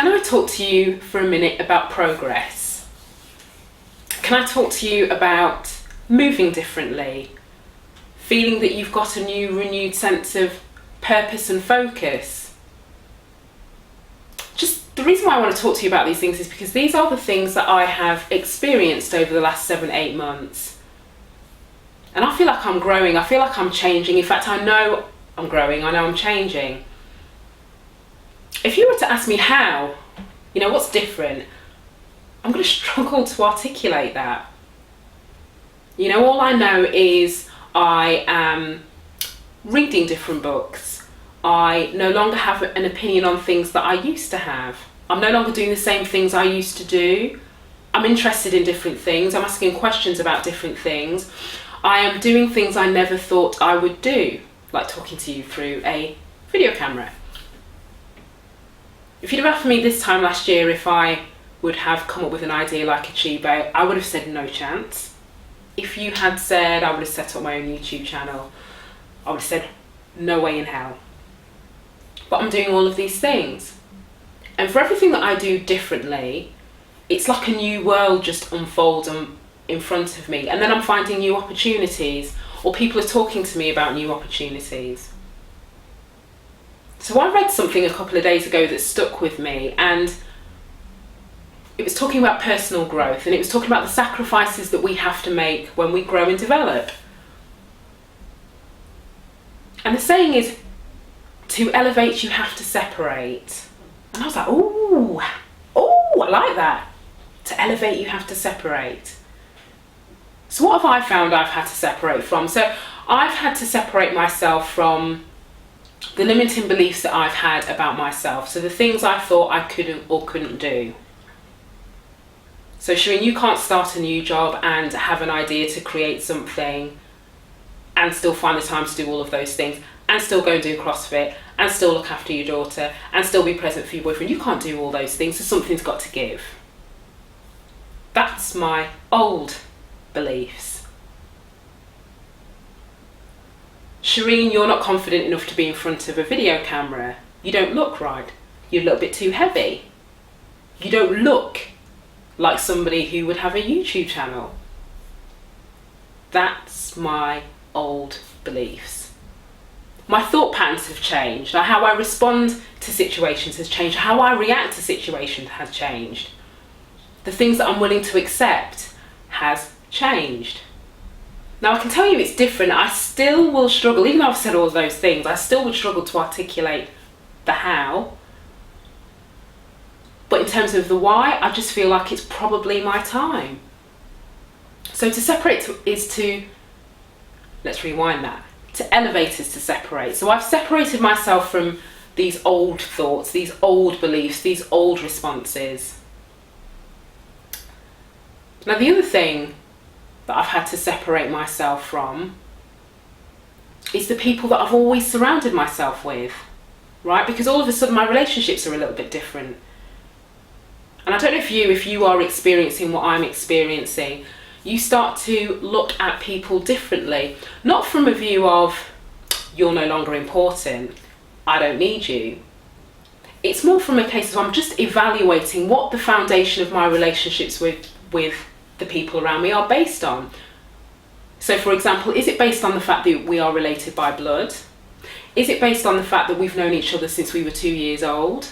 Can I talk to you for a minute about progress? Can I talk to you about moving differently? Feeling that you've got a new, renewed sense of purpose and focus? Just the reason why I want to talk to you about these things is because these are the things that I have experienced over the last 7-8 months. And I feel like I'm growing, I feel like I'm changing. In fact, I know I'm growing, I know I'm changing. If you were to ask me how, what's different, I'm going to struggle to articulate that. All I know is I am reading different books. I no longer have an opinion on things that I used to have. I'm no longer doing the same things I used to do. I'm interested in different things. I'm asking questions about different things. I am doing things I never thought I would do, like talking to you through a video camera. If you'd have asked me this time last year if I would have come up with an idea like Achibé, I would have said no chance. If you had said I would have set up my own YouTube channel, I would have said no way in hell. But I'm doing all of these things. And for everything that I do differently, it's like a new world just unfolds in front of me. And then I'm finding new opportunities, or people are talking to me about new opportunities. So I read something a couple of days ago that stuck with me, and it was talking about personal growth, and it was talking about the sacrifices that we have to make when we grow and develop. And the saying is, to elevate you have to separate. And I was like, ooh, I like that. To elevate you have to separate. So what have I found I've had to separate from? So I've had to separate myself from the limiting beliefs that I've had about myself. So the things I thought I couldn't or couldn't do. So Shireen, you can't start a new job and have an idea to create something and still find the time to do all of those things, and still go and do CrossFit, and still look after your daughter, and still be present for your boyfriend. You can't do all those things, so something's got to give. That's my old beliefs. Shireen, you're not confident enough to be in front of a video camera. You don't look right. You're a little bit too heavy. You don't look like somebody who would have a YouTube channel. That's my old beliefs. My thought patterns have changed. How I respond to situations has changed. How I react to situations has changed. The things that I'm willing to accept has changed. Now I can tell you it's different. I still will struggle, even though I've said all of those things, I still would struggle to articulate the how. But in terms of the why, I just feel like it's probably my time. So to separate is to, let's rewind that. To elevate is to separate. So I've separated myself from these old thoughts, these old beliefs, these old responses. Now the other thing that I've had to separate myself from is the people that I've always surrounded myself with, right? Because all of a sudden my relationships are a little bit different. And I don't know if you are experiencing what I'm experiencing. You start to look at people differently, not from a view of you're no longer important, I don't need you. It's more from a case of I'm just evaluating what the foundation of my relationships with the people around me are based on. So for example, is it based on the fact that we are related by blood? Is it based on the fact that we've known each other since we were 2 years old?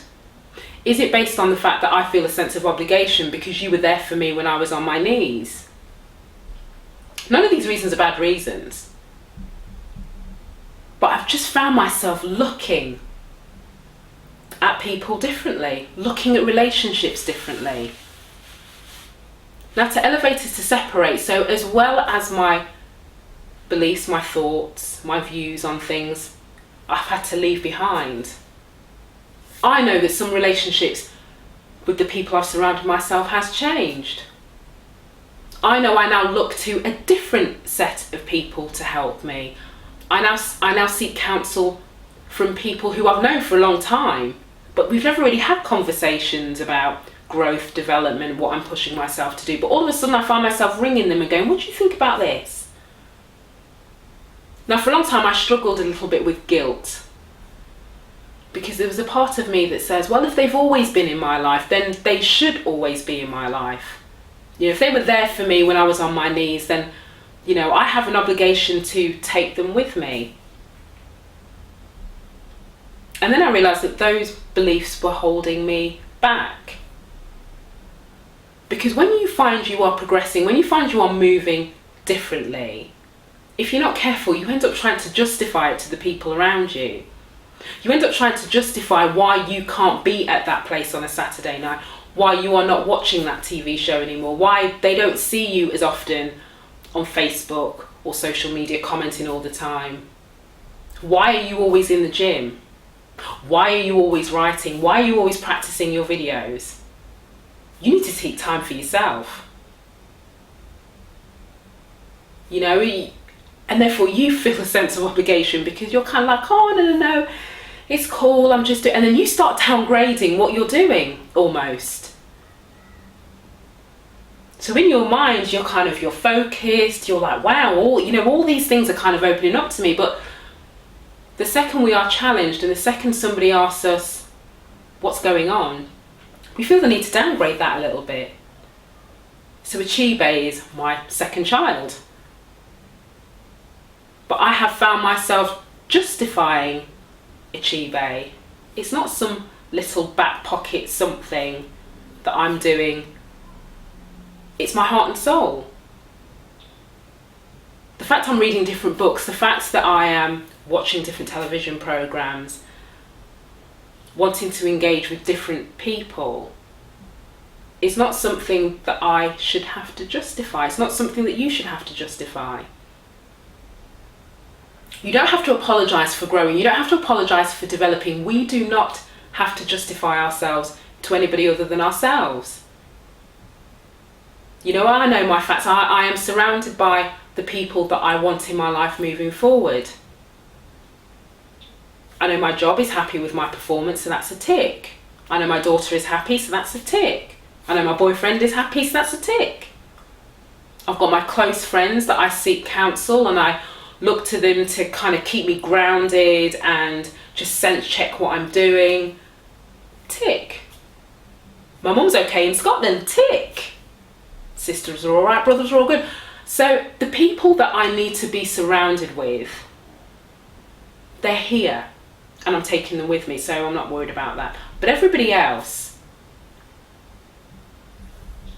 Is it based on the fact that I feel a sense of obligation because you were there for me when I was on my knees? None of these reasons are bad reasons. But I've just found myself looking at people differently, looking at relationships differently. Now to elevate is to separate. So as well as my beliefs, my thoughts, my views on things, I've had to leave behind. I know that some relationships with the people I've surrounded myself has changed. I know I now look to a different set of people to help me. I now seek counsel from people who I've known for a long time, but we've never really had conversations about growth, development, what I'm pushing myself to do. But all of a sudden I find myself ringing them and going, what do you think about this? Now for a long time I struggled a little bit with guilt. Because there was a part of me that says, well, if they've always been in my life, then they should always be in my life. You know, if they were there for me when I was on my knees, then, you know, I have an obligation to take them with me. And then I realised that those beliefs were holding me back. Because when you find you are progressing, when you find you are moving differently, if you're not careful, you end up trying to justify it to the people around you. You end up trying to justify why you can't be at that place on a Saturday night, why you are not watching that TV show anymore, why they don't see you as often on Facebook or social media commenting all the time. Why are you always in the gym? Why are you always writing? Why are you always practicing your videos? You need to take time for yourself. You know, and therefore you feel a sense of obligation because you're kind of like, oh, no, it's cool, I'm just doing, and then you start downgrading what you're doing, almost. So in your mind, you're focused, you're like, wow, all these things are kind of opening up to me, but the second we are challenged and the second somebody asks us what's going on, we feel the need to downgrade that a little bit. So Achibé is my second child. But I have found myself justifying Achibé. It's not some little back pocket something that I'm doing. It's my heart and soul. The fact I'm reading different books, the fact that I am watching different television programs, wanting to engage with different people, is not something that I should have to justify. It's not something that you should have to justify. You don't have to apologise for growing. You don't have to apologise for developing. We do not have to justify ourselves to anybody other than ourselves. You know, I know my facts. I am surrounded by the people that I want in my life moving forward. I know my job is happy with my performance, so that's a tick. I know my daughter is happy, so that's a tick. I know my boyfriend is happy, so that's a tick. I've got my close friends that I seek counsel and I look to them to kind of keep me grounded and just sense check what I'm doing. Tick. My mum's okay in Scotland. Tick. Sisters are all right, brothers are all good. So the people that I need to be surrounded with, they're here and I'm taking them with me, so I'm not worried about that. But everybody else,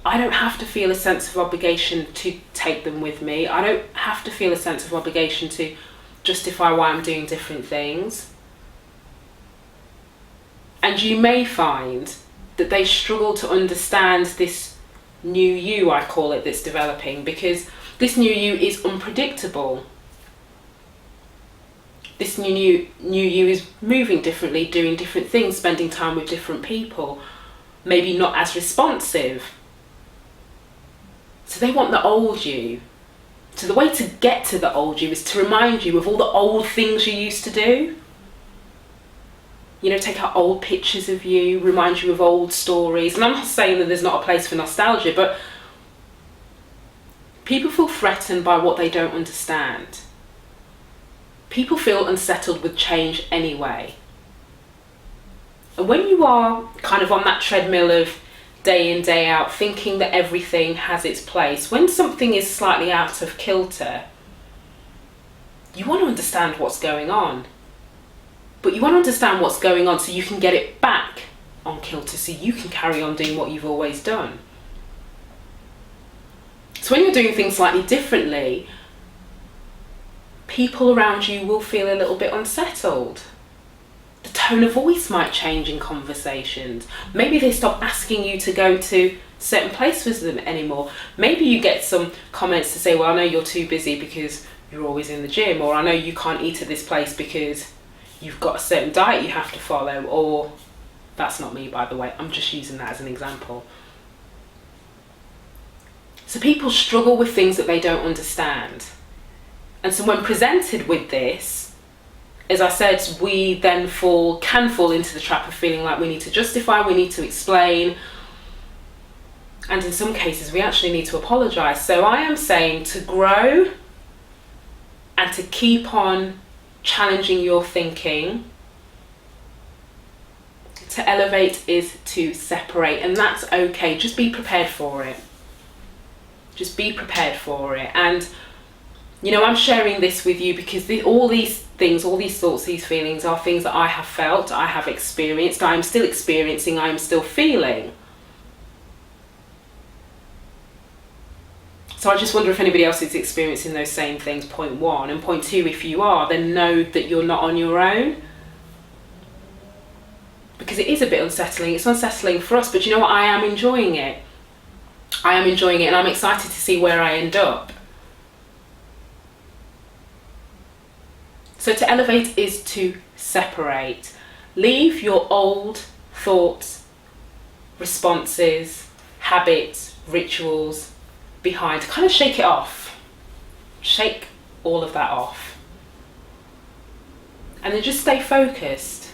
I don't have to feel a sense of obligation to take them with me. I don't have to feel a sense of obligation to justify why I'm doing different things. And you may find that they struggle to understand this new you, I call it, that's developing, because this new you is unpredictable. This new you is moving differently, doing different things, spending time with different people, maybe not as responsive. So they want the old you. So the way to get to the old you is to remind you of all the old things you used to do. You know, take out old pictures of you, remind you of old stories. And I'm not saying that there's not a place for nostalgia, but people feel threatened by what they don't understand. People feel unsettled with change anyway. And when you are kind of on that treadmill of day in, day out, thinking that everything has its place, when something is slightly out of kilter, you want to understand what's going on. But you want to understand what's going on so you can get it back on kilter, so you can carry on doing what you've always done. So when you're doing things slightly differently, people around you will feel a little bit unsettled. The tone of voice might change in conversations. Maybe they stop asking you to go to certain places with them anymore. Maybe you get some comments to say, well, I know you're too busy because you're always in the gym, or I know you can't eat at this place because you've got a certain diet you have to follow, or that's not me, by the way, I'm just using that as an example. So people struggle with things that they don't understand. And so when presented with this, as I said, we then can fall into the trap of feeling like we need to justify, we need to explain, and in some cases we actually need to apologise. So I am saying to grow and to keep on challenging your thinking, To elevate is to separate, and that's okay. Just be prepared for it. Just be prepared for it. And I'm sharing this with you because all these things, all these thoughts, these feelings are things that I have felt, I have experienced, I am still experiencing, I am still feeling. So I just wonder if anybody else is experiencing those same things, point one. And point two, if you are, then know that you're not on your own. Because it is a bit unsettling. It's unsettling for us, but you know what? I am enjoying it. I am enjoying it, and I'm excited to see where I end up. So to elevate is to separate. Leave your old thoughts, responses, habits, rituals behind. Kind of shake it off. Shake all of that off. And then just stay focused.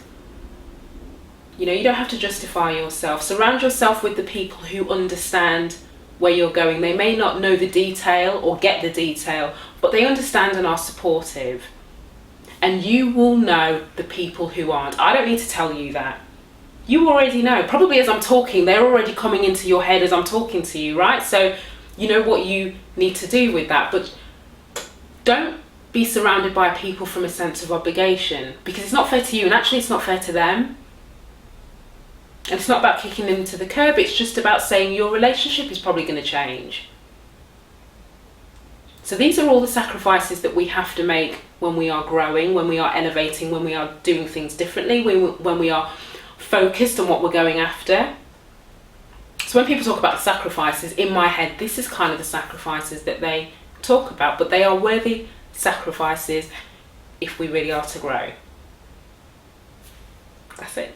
You don't have to justify yourself. Surround yourself with the people who understand where you're going. They may not know the detail or get the detail, but they understand and are supportive. And you will know the people who aren't. I don't need to tell you that. You already know. Probably as I'm talking, they're already coming into your head as I'm talking to you, right? So you know what you need to do with that. But don't be surrounded by people from a sense of obligation, because it's not fair to you, and actually it's not fair to them. And it's not about kicking them to the curb. It's just about saying your relationship is probably going to change. So these are all the sacrifices that we have to make when we are growing, when we are elevating, when we are doing things differently, when we are focused on what we're going after. So when people talk about the sacrifices, in my head, this is kind of the sacrifices that they talk about, but they are worthy sacrifices if we really are to grow. That's it.